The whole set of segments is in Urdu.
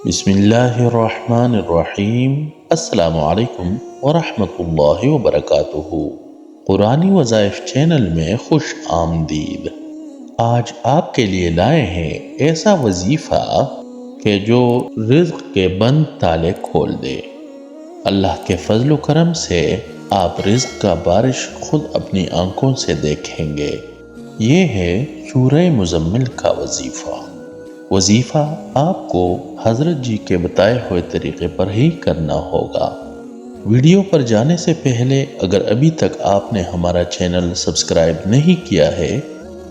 بسم اللہ الرحمن الرحیم۔ السلام علیکم ورحمۃ اللہ وبرکاتہ۔ قرآنی وظائف چینل میں خوش آمدید۔ آج آپ کے لیے لائے ہیں ایسا وظیفہ کہ جو رزق کے بند تالے کھول دے۔ اللہ کے فضل و کرم سے آپ رزق کا بارش خود اپنی آنکھوں سے دیکھیں گے۔ یہ ہے سورہ مزمل کا وظیفہ آپ کو حضرت جی کے بتائے ہوئے طریقے پر ہی کرنا ہوگا۔ ویڈیو پر جانے سے پہلے اگر ابھی تک آپ نے ہمارا چینل سبسکرائب نہیں کیا ہے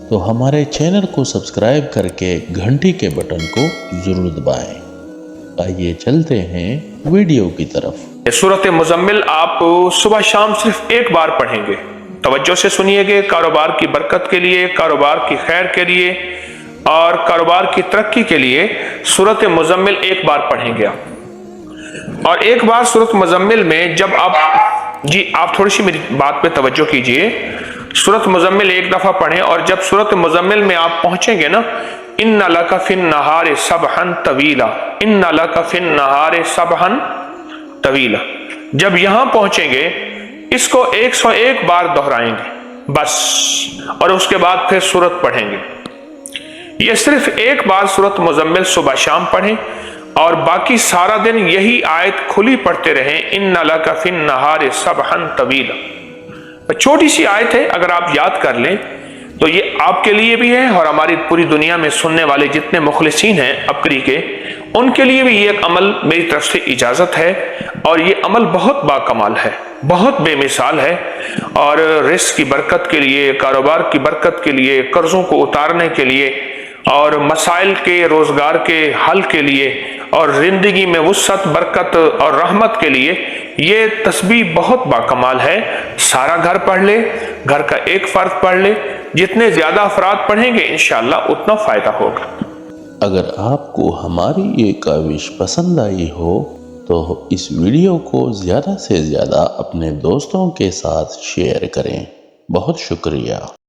تو ہمارے چینل کو سبسکرائب کر کے گھنٹی کے بٹن کو ضرور دبائیں۔ آئیے چلتے ہیں ویڈیو کی طرف۔ سورۃ مزمل آپ صبح شام صرف ایک بار پڑھیں گے۔ توجہ سے سنیے گے، کاروبار کی برکت کے لیے، کاروبار کی خیر کے لیے اور کاروبار کی ترقی کے لیے سورۃ مزمل ایک بار پڑھیں گے اور ایک بار سورۃ مزمل میں جب آپ تھوڑی سی میری بات پہ توجہ کیجئے۔ سورۃ مزمل ایک دفعہ پڑھیں اور جب سورۃ مزمل میں آپ پہنچیں گے نا، ان لک فی النہار سبحا طویلا، ان لک فی النہار سبحا طویلا، جب یہاں پہنچیں گے اس کو 101 بار دہرائیں گے بس، اور اس کے بعد پھر سورت پڑھیں گے۔ یہ صرف ایک بار سورۃ مزمل صبح شام پڑھیں اور باقی سارا دن یہی آیت کھلی پڑھتے رہیں، ان لک فی النہار سبحا طویلا۔ چھوٹی سی آیت ہے، اگر آپ یاد کر لیں تو یہ آپ کے لیے بھی ہے اور ہماری پوری دنیا میں سننے والے جتنے مخلصین ہیں اپری کے، ان کے لیے بھی یہ ایک عمل میری طرف سے اجازت ہے، اور یہ عمل بہت باکمال ہے، بہت بے مثال ہے، اور رزق کی برکت کے لیے، کاروبار کی برکت کے لیے، قرضوں کو اتارنے کے لیے اور مسائل کے روزگار کے حل کے لیے اور زندگی میں وسعت، برکت اور رحمت کے لیے یہ تسبیح بہت باکمال ہے۔ سارا گھر پڑھ لے، گھر کا ایک فرد پڑھ لے، جتنے زیادہ افراد پڑھیں گے انشاءاللہ اتنا فائدہ ہوگا۔ اگر آپ کو ہماری یہ کاوش پسند آئی ہو تو اس ویڈیو کو زیادہ سے زیادہ اپنے دوستوں کے ساتھ شیئر کریں۔ بہت شکریہ۔